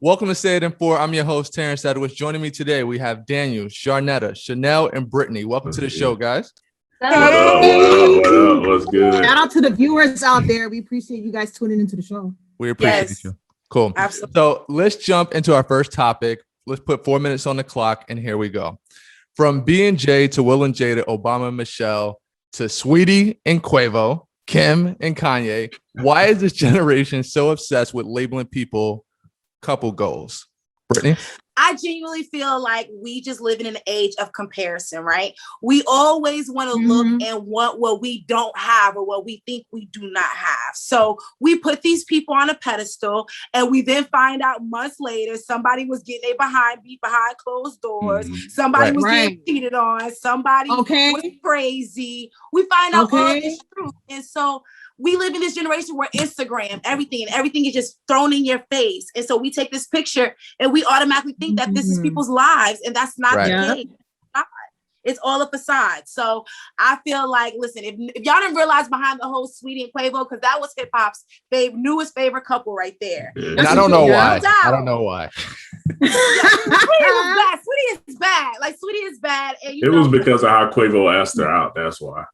Welcome to Say It in 4. I'm your host, TerrenceEdwards. Joining me today, we have Daniel, Charnetta, Chanel, and Brittany. Welcome to the show, guys. What up? What's good? Shout out to the viewers out there. We appreciate you guys tuning into the show. We appreciate you. Cool. Absolutely. So let's jump into our first topic. Let's put 4 minutes on the clock, and here we go. From B&J to Will and Jay to Obama and Michelle to Sweetie and Quavo, Kim and Kanye. Why is this generation so obsessed with labeling people couple goals? Brittany? I genuinely feel like we just live in an age of comparison, right? We always want to look and want what we don't have or what we think we do not have. So we put these people on a pedestal and we then find out months later, somebody was getting beat behind closed doors. Somebody was getting cheated on. Somebody was crazy. We find out all this truth. And so we live in this generation where everything is just thrown in your face. And so we take this picture and we automatically think that this is people's lives. And that's not the case. It's all a facade. So I feel like, listen, if y'all didn't realize behind the whole Sweetie and Quavo, because that was hip hop's newest favorite couple right there. And I don't know why. I don't know why. Sweetie is bad. Like, Sweetie is bad. And it was because of how Quavo asked her out. That's why.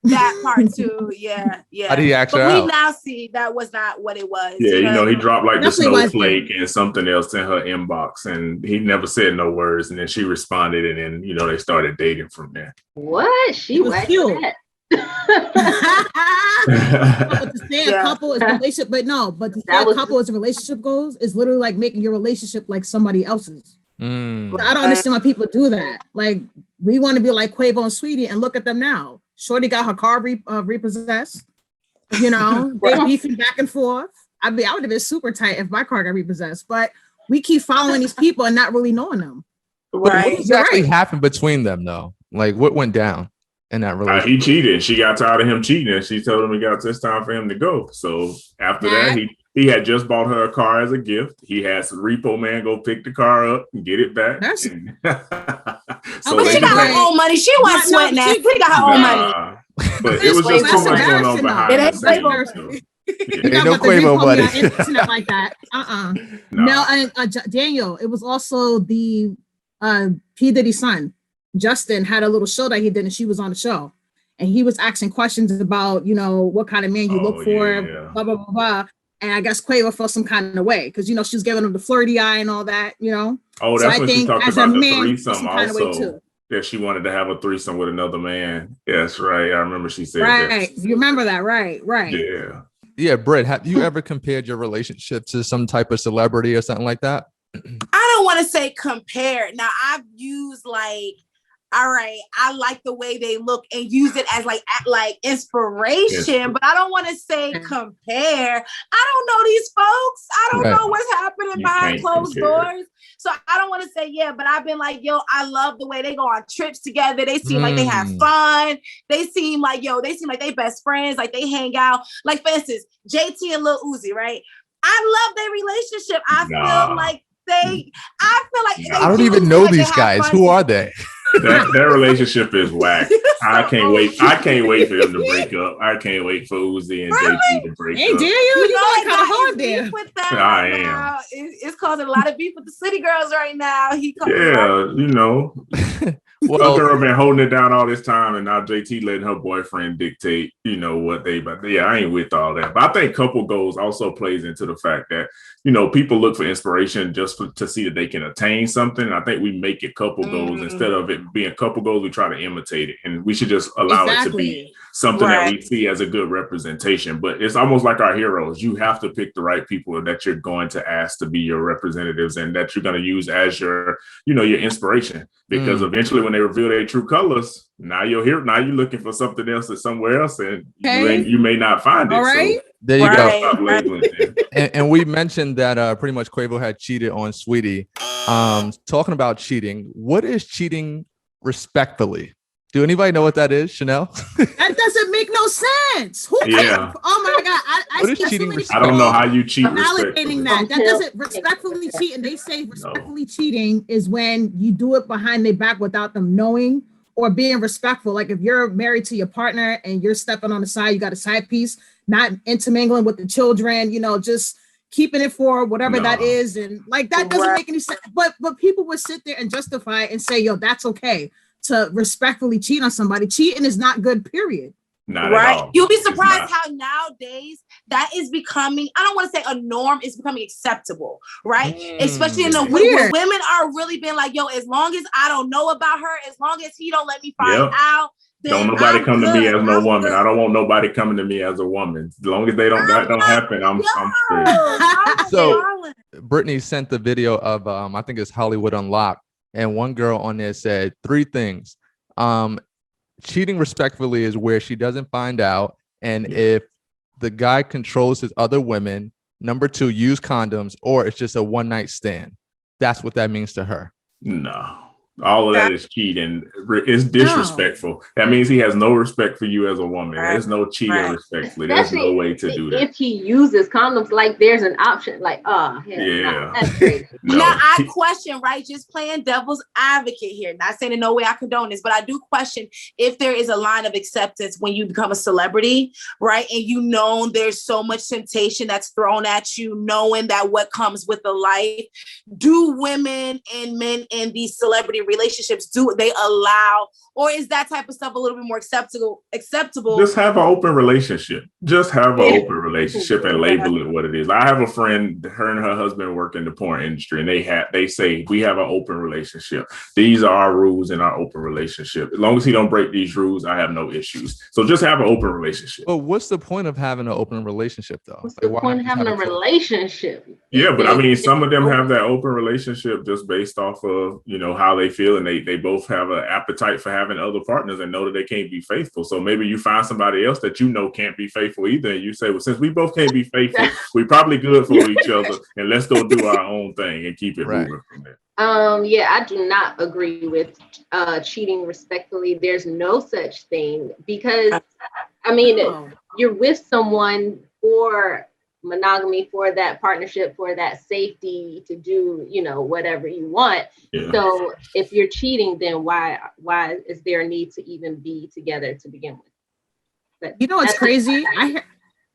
That part too, yeah. How did he ask her out? But we now see that was not what it was. Yeah, he dropped like the snowflake and something else in her inbox, and he never said no words. And then she responded, and then they started dating from there. What? She was cute. But to say a couple is a relationship, but to say a couple as a relationship goes is literally like making your relationship like somebody else's. I don't understand why people do that. Like, we want to be like Quavo and Sweetie, and look at them now. Shorty got her car repossessed. They're beefing back and forth. I would have been super tight if my car got repossessed. But we keep following these people and not really knowing them. What exactly happened between them, though? Like, what went down in that relationship? He cheated. She got tired of him cheating, and she told him it's time for him to go. So after that, he had just bought her a car as a gift. He had some repo man go pick the car up and get it back. But she got her own money. She wasn't sweating that. She got her own money. But it was just too much going on behind the scenes. Ain't no Quavo buddy. Like that. No, Daniel, it was also the P. Diddy's son. Justin had a little show that he did, and she was on the show. And he was asking questions about, what kind of man you look for, blah, blah, blah, blah. And I guess Quavo felt some kind of way because, she was giving him the flirty eye and all that, Oh, that's when she talked about the threesome also. That she wanted to have a threesome with another man. Yes, right. I remember she said that. Right. You remember that, right? Yeah. Yeah, Britt, have you ever compared your relationship to some type of celebrity or something like that? I don't want to say compare. Now, I've used I like the way they look and use it as like inspiration, but I don't want to say compare. I don't know these folks. I don't know what's happening behind closed doors. So I don't want to say, but I've been like, I love the way they go on trips together. They seem like they have fun. They seem like, they best friends. Like they hang out. Like, for instance, JT and Lil Uzi, right? I love their relationship. I feel like I don't even know these guys. Who are they? Their relationship is whack. I can't wait for them to break up. I can't wait for Uzi and JT to break up. Hey, dare you? You kind of hard there. I am. It's causing a lot of beef with the city girls right now. Well, girl been holding it down all this time, and now JT letting her boyfriend dictate, what they. But I ain't with all that. But I think couple goals also plays into the fact that people look for inspiration just to see that they can attain something. And I think we make it couple goals instead of it being couple goals. We try to imitate it, and we should just allow it to be something that we see as a good representation. But it's almost like our heroes. You have to pick the right people that you're going to ask to be your representatives and that you're going to use as your, your inspiration. Because eventually when they reveal their true colors, now you're here. Now you're looking for something else or somewhere else, and you may not find it. All right. So there you go. And we mentioned that pretty much Quavo had cheated on Sweetie. Talking about cheating, what is cheating respectfully? Do anybody know what that is, Chanel? That doesn't make no sense. Oh my God. What is cheating? I don't know how you cheat validating that. That doesn't respectfully cheat. And they say respectfully cheating is when you do it behind their back without them knowing or being respectful. Like if you're married to your partner and you're stepping on the side, you got a side piece, not intermingling with the children, just keeping it for whatever that No. is, and like that doesn't make any sense. But people would sit there and justify it and say, yo, that's okay to respectfully cheat on somebody. Cheating is not good, period. Not at all. You'll be surprised how nowadays that is becoming, I don't want to say a norm, it's becoming acceptable, right? Especially in the where women are really being like, yo, as long as I don't know about her, as long as he don't let me find out, don't nobody come to me as no woman. I don't want nobody coming to me as a woman. As long as that don't happen, I'm straight. So Brittany sent the video of I think it's Hollywood Unlocked, and one girl on there said 3 things. Cheating respectfully is where she doesn't find out, and if the guy controls his other women. Number 2, use condoms, or it's just a one-night stand. That's what that means to her. No. All of that is cheating. It's disrespectful. No. That means he has no respect for you as a woman. There's no cheating respectfully. There's no way to do that. If he uses condoms, like there's an option. Like, that's crazy. Now I question, right? Just playing devil's advocate here. Not saying in no way I condone this, but I do question if there is a line of acceptance when you become a celebrity, right? And you know there's so much temptation that's thrown at you, knowing that what comes with the life. Do women and men in these celebrity relationships, do they allow, or is that type of stuff a little bit more acceptable? Just have an open relationship. And label it what it is. I have a friend, her and her husband work in the porn industry, and they say we have an open relationship. These are our rules in our open relationship. As long as he don't break these rules, I have no issues. So just have an open relationship. But what's the point of having an open relationship though? What's the point of having a relationship? Yeah, but I mean, some of them have that open relationship just based off of, how they feel, and they both have an appetite for having other partners and know that they can't be faithful. So maybe you find somebody else that can't be faithful either, and you say, well, since we both can't be faithful, we probably good for each other, and let's go do our own thing and keep it moving from there. I do not agree with cheating respectfully. There's no such thing, because you're with someone for monogamy, for that partnership, for that safety to do, whatever you want. Yeah. So if you're cheating, then why is there a need to even be together to begin with? But it's crazy.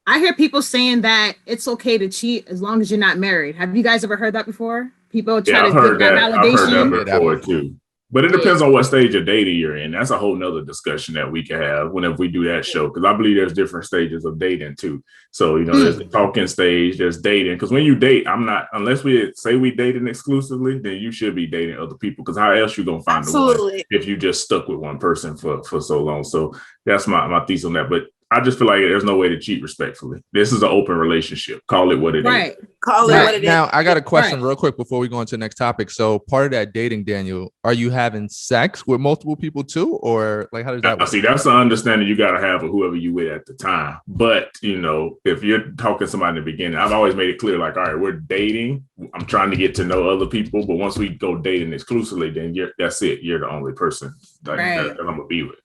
I hear people saying that it's okay to cheat as long as you're not married. Have you guys ever heard that before? People try to give that validation. I've heard that before too. But it depends on what stage of dating you're in. That's a whole nother discussion that we can have whenever we do that show, because I believe there's different stages of dating too. So, there's the talking stage, there's dating. Because when you date, unless we say we dating exclusively, then you should be dating other people, because how else you going to find the one if you just stuck with one person for so long? So that's my thesis on that. But I just feel like there's no way to cheat respectfully. This is an open relationship. Call it what it is. Call it what it is. Now, I got a question real quick before we go into the next topic. So part of that dating, Daniel, are you having sex with multiple people too? Or like, how does that work? See, that's the understanding you got to have with whoever you with at the time. But, if you're talking to somebody in the beginning, I've always made it clear, like, all right, we're dating. I'm trying to get to know other people. But once we go dating exclusively, then that's it. You're the only person that I'm going to be with.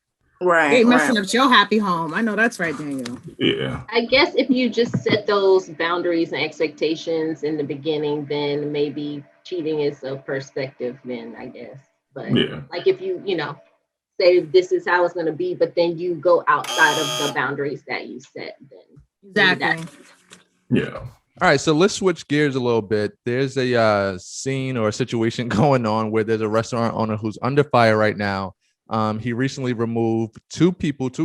Right. Ain't messing up your happy home. I know that's right, Daniel. Yeah. I guess if you just set those boundaries and expectations in the beginning, then maybe cheating is a perspective then, I guess. But like if you, say this is how it's going to be, but then you go outside of the boundaries that you set, then. Exactly. Yeah. All right, so let's switch gears a little bit. There's a scene or a situation going on where there's a restaurant owner who's under fire right now. He recently removed 2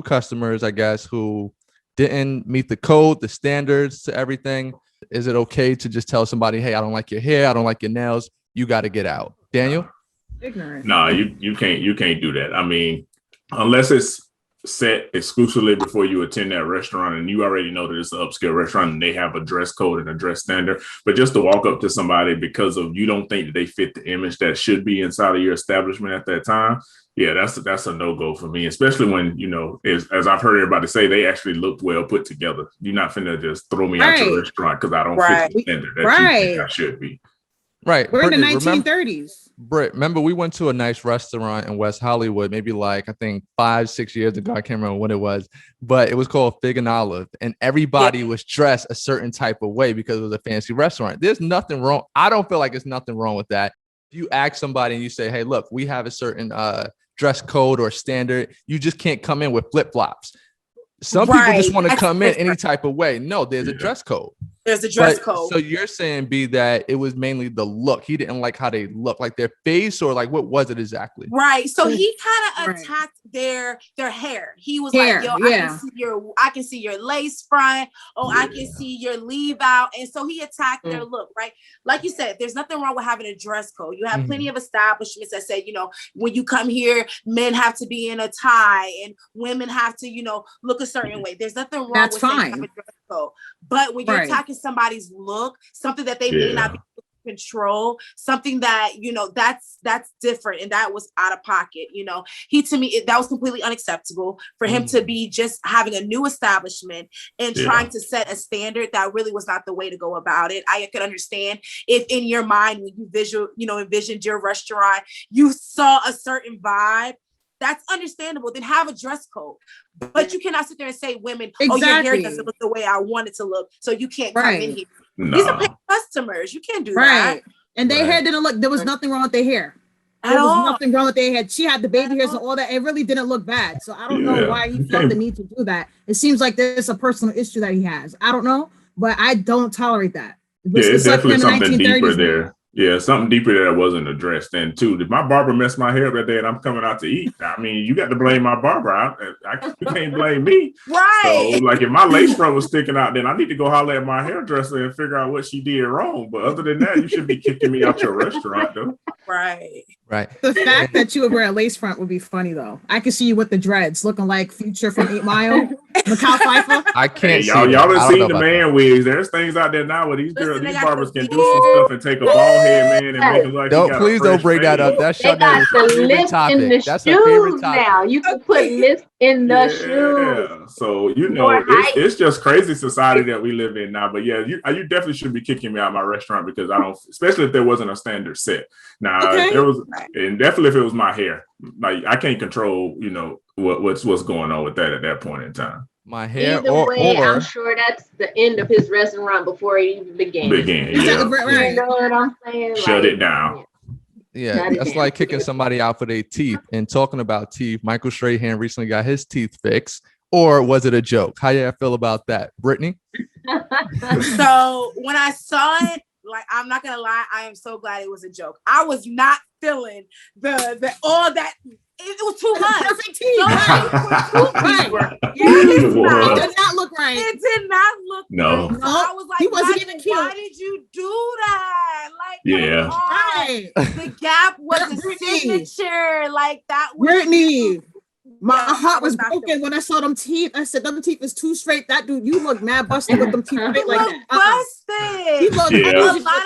customers, I guess, who didn't meet the code, the standards to everything. Is it okay to just tell somebody, hey, I don't like your hair, I don't like your nails, you got to get out? Daniel? Ignorant. No, you can't do that. I mean, unless it's set exclusively before you attend that restaurant and you already know that it's an upscale restaurant and they have a dress code and a dress standard. But just to walk up to somebody because of you don't think that they fit the image that should be inside of your establishment at that time, yeah, that's a no-go for me, especially when, as I've heard everybody say, they actually looked well put together. You're not finna just throw me out your restaurant because I don't fit the standard that you think I should be. Right. We're in the 1930s. Britt, remember we went to a nice restaurant in West Hollywood, maybe like, I think 5-6 years ago. I can't remember when it was, but it was called Fig and Olive. And everybody was dressed a certain type of way because it was a fancy restaurant. There's nothing wrong. I don't feel like there's nothing wrong with that. If you ask somebody and you say, hey, look, we have a certain dress code or standard. You just can't come in with flip-flops. Some people just want to come in any type of way. No, there's a dress code. There's a dress code. So you're saying, B, that it was mainly the look. He didn't like how they look, like their face, or like what was it exactly? Right. So he kind of attacked their hair. He was like, yo, I can see your lace front. Oh, I can see your leave out. And so he attacked their look, right? Like you said, there's nothing wrong with having a dress code. You have plenty of establishments that say, you know, when you come here, men have to be in a tie and women have to, you know, look a certain way. There's nothing wrong with saying have a dress code. But when you're attacking somebody's look, something that they may not be able to control, something that, you know, that's different, and that was out of pocket. You know, to me that was completely unacceptable for him to be just having a new establishment and trying to set a standard that really was not the way to go about it. I could understand if in your mind when you envisioned your restaurant, you saw a certain vibe. That's understandable. Then have a dress code. But you cannot sit there and say, women, oh, your hair doesn't look the way I want it to look, so you can't come in here. No. These are paying customers. You can't do that. And their hair didn't look, there was nothing wrong with their hair. There was nothing wrong with their hair. She had the baby hairs and all that. It really didn't look bad. So I don't know why he felt the need to do that. It seems like there's a personal issue that he has. I don't know, but I don't tolerate that. It's definitely something deeper there. Yeah, something deeper that wasn't addressed. And too, if my barber messed my hair up that day and I'm coming out to eat, I mean, you got to blame my barber. You can't blame me. Right. So, like, if my lace front was sticking out, then I need to go holler at my hairdresser and figure out what she did wrong. But other than that, you should be kicking me out your restaurant, though. Right. The fact that you would wear a lace front would be funny, though. I could see you with the dreads, looking like Future from 8 Mile. Mikal Pfeiffer. I can't. Y'all done seen the man wigs. There's things out there now where these barbers can do some stuff and take a bald head man and make him like. Don't bring that up. That's Charnetta's favorite topic. That's her favorite topic. Now you can put lift in the shoes. Yeah. So you know, it's just crazy society that we live in now. But yeah, you definitely should be kicking me out of my restaurant because I don't, especially if there wasn't a standard set. Now there was, and definitely if it was my hair, like I can't control, you know, what's going on with that at that point in time. My hair, either way, I'm sure that's the end of his restaurant before it even began. Yeah. You know what I'm saying? Shut it down. Yeah, that's like kicking somebody out for their teeth. And talking about teeth, Michael Strahan recently got his teeth fixed. Or was it a joke? How do you feel about that, Brittany? So when I saw it, like, I'm not gonna lie, I am so glad it was a joke. I was not feeling the all that. It was too much. Perfect teeth. It did not look right. It did not look no. right. So I was like, he wasn't even cute. Why did you do that? Like, the gap was a signature. Like that was Brittany. My heart was broken when I saw them teeth. I said, them teeth is too straight. That dude, you look mad busted with them teeth straight like that. Busted.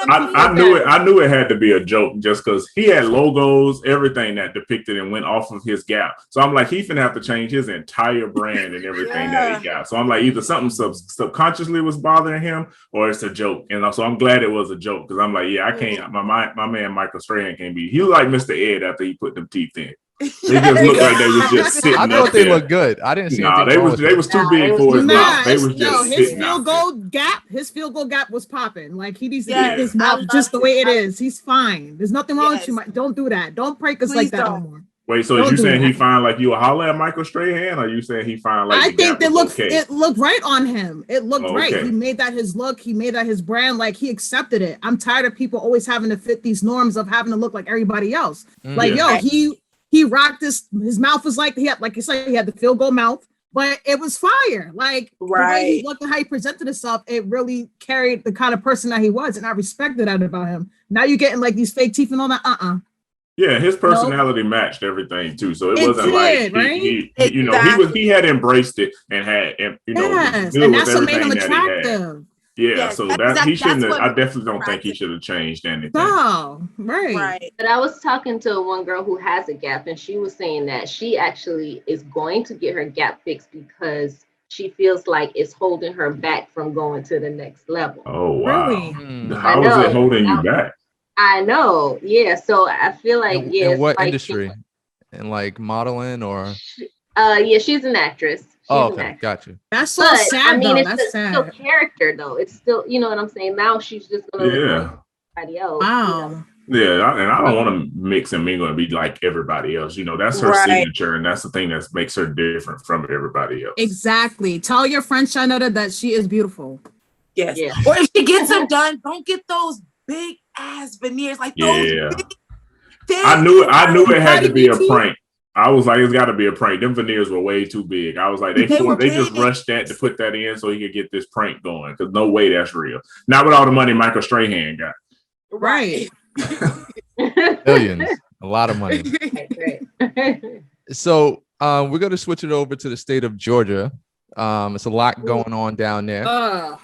I knew it had to be a joke just because he had logos, everything that depicted and went off of his gap. So I'm like, he's gonna have to change his entire brand and everything that he got. So I'm like, either something subconsciously was bothering him or it's a joke. And so I'm glad it was a joke because I'm like, I can't. My man Michael Strahan can't be. He was like Mr. Ed after he put them teeth in. They just looked like they was just sitting. I thought they looked good. I didn't see. They was too big for his mouth. They was just his field goal gap was popping. Like he needs to get his mouth just the way it is. He's fine. There's nothing wrong with you. Don't do that. Don't prank us like that no more. Wait, so is you saying he fine like you a holler at Michael Strahan, or you saying he fine like? I think it looked right on him. It looked right. He made that his look. He made that his brand. Like he accepted it. I'm tired of people always having to fit these norms of having to look like everybody else. He rocked his mouth was like, like you said, he had the field goal mouth, but it was fire. Like the way he looked and how he presented himself, it really carried the kind of person that he was. And I respected that about him. Now you're getting like these fake teeth and all that. Yeah, his personality matched everything too. So it wasn't like he had embraced it and had, and that's what made him attractive. Yeah, so that he shouldn't have, I definitely don't think he should have changed anything. Oh, right. But I was talking to one girl who has a gap, and she was saying that she actually is going to get her gap fixed because she feels like it's holding her back from going to the next level. Oh, wow. Really? How is it holding you back? I know. Yeah. So I feel like, in what industry? In like modeling or? She's an actress. Okay, got you. That's so sad. I mean, it's still character though. It's still, you know what I'm saying? Now she's just gonna look like everybody else. Wow. Yeah, and I don't want to mix and mingle and be like everybody else. You know, that's her signature, and that's the thing that makes her different from everybody else. Exactly. Tell your friend Charnetta that she is beautiful. Yes. Yeah. Or if she gets them done, don't get those big ass veneers like those. I knew it had to be a prank. I was like, it's got to be a prank. Them veneers were way too big. I was like, they just rushed that to put that in so he could get this prank going. Because no way that's real. Not with all the money Michael Strahan got. Right. Billions. A lot of money. So we're going to switch it over to the state of Georgia. It's a lot going on down there.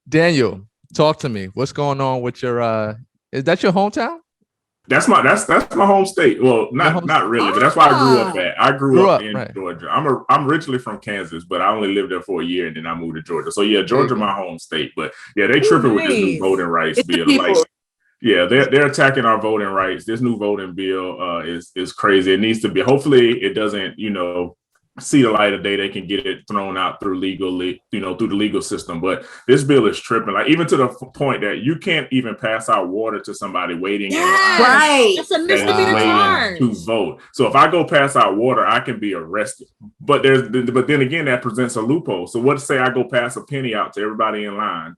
Daniel, talk to me. What's going on with your is that your hometown? That's my home state. Well, not really, but that's where I grew up at. I grew up in Georgia. I'm originally from Kansas, but I only lived there for a year and then I moved to Georgia. So yeah, Georgia my home state. But yeah, they tripping with this new voting rights bill. Like, yeah, they're attacking our voting rights. This new voting bill is crazy. It needs to be. Hopefully, it doesn't, see the light of day. They can get it thrown out through through the legal system. But this bill is tripping. Like even to the point that you can't even pass out water to somebody waiting. Right. That's a misdemeanor charge to vote. So if I go pass out water, I can be arrested. But then again, that presents a loophole. So what say I go pass a penny out to everybody in line?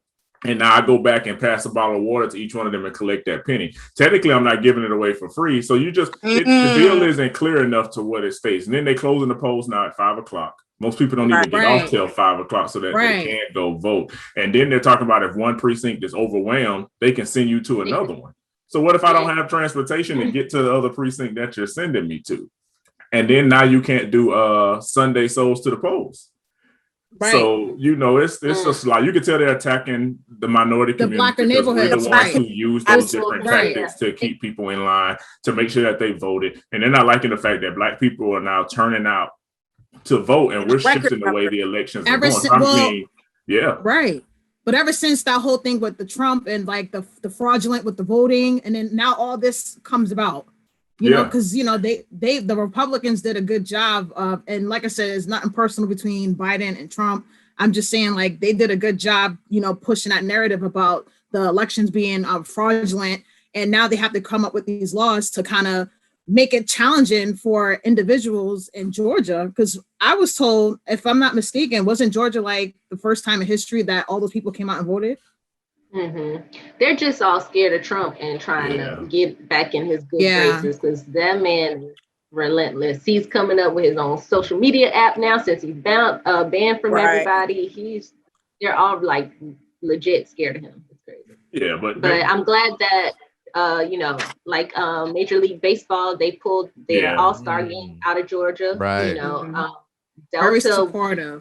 And now I go back and pass a bottle of water to each one of them and collect that penny. Technically, I'm not giving it away for free. So the bill isn't clear enough to what it states. And then they closing the polls now at 5:00. Most people don't even get off till 5:00 so that they can't go vote. And then they're talking about if one precinct is overwhelmed, they can send you to another one. So what if I don't have transportation to get to the other precinct that you're sending me to? And then now you can't do Sunday souls to the polls. Right. So it's just like you can tell they're attacking the minority community. The blacker neighborhoods, we're the ones who use those different tactics to keep people in line to make sure that they voted. And they're not liking the fact that Black people are now turning out to vote, and we're shifting the way the elections are going. Right. But ever since that whole thing with the Trump and like the fraudulent with the voting, and then now all this comes about. Because the Republicans did a good job of, and like I said, it's nothing personal between Biden and Trump. I'm just saying, like, they did a good job, pushing that narrative about the elections being fraudulent, and now they have to come up with these laws to kind of make it challenging for individuals in Georgia. Because I was told, if I'm not mistaken, wasn't Georgia like the first time in history that all those people came out and voted? Mm-hmm. They're just all scared of Trump and trying to get back in his good graces because that man is relentless. He's coming up with his own social media app now since he's banned from everybody. They're all like legit scared of him. It's crazy. Yeah, but I'm glad that Major League Baseball, they pulled their all-star game out of Georgia. Right. Very supportive.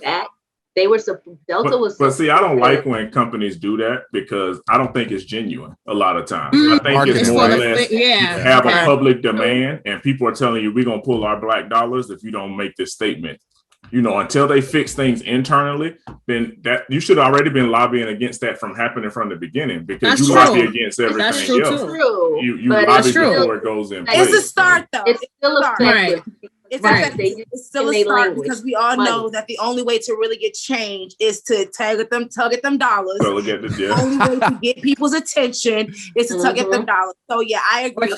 Delta was. But see, I don't like when companies do that because I don't think it's genuine a lot of times. I think it's more or less have a public demand and people are telling you we're going to pull our black dollars if you don't make this statement. Until they fix things internally, then that you should have already been lobbying against that from happening from the beginning because you lobby against everything else. You lobby before it goes in place. It's a start though. It's still a start. It's still a start because we all know that the only way to really get change is to tug at them dollars. The only way to get people's attention is to tug at them dollars. So yeah, I agree.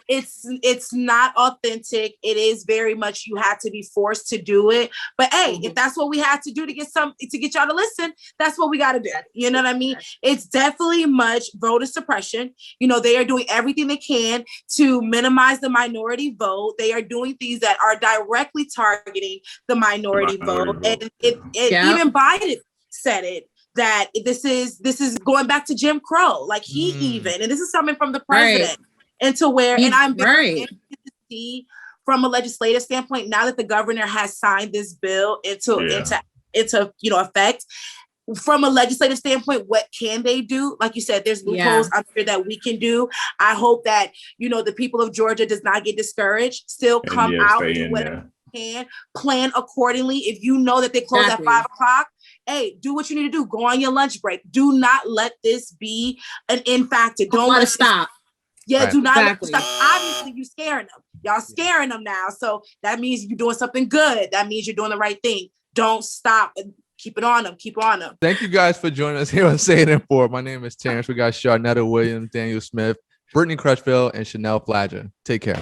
It's not authentic. It is very much you have to be forced to do it. But hey, if that's what we have to do to get y'all to listen, that's what we got to do. You know what I mean? It's definitely much voter suppression. They are doing everything they can to minimize the minority vote. They are doing things that are directly targeting the minority vote. And even Biden said it. That this is going back to Jim Crow. Like and this is coming from the president. Into where, and I'm very interested to see from a legislative standpoint, now that the governor has signed this bill into effect, from a legislative standpoint, what can they do? Like you said, there's loopholes I'm sure that we can do. I hope that, the people of Georgia does not get discouraged, still come out, do whatever you can, plan accordingly. If you know that they close at 5:00, hey, do what you need to do. Go on your lunch break. Do not let this be an in factor. Don't let it stop. Yeah, do not stop. Obviously, you scaring them. Y'all scaring them now. So that means you're doing something good. That means you're doing the right thing. Don't stop. Keep it on them. Keep on them. Thank you guys for joining us here on Say It in 4. My name is Terrence. We got Charnetta Williams, Daniel Smith, Brittany Crutchfield, and Chanel Fladger. Take care.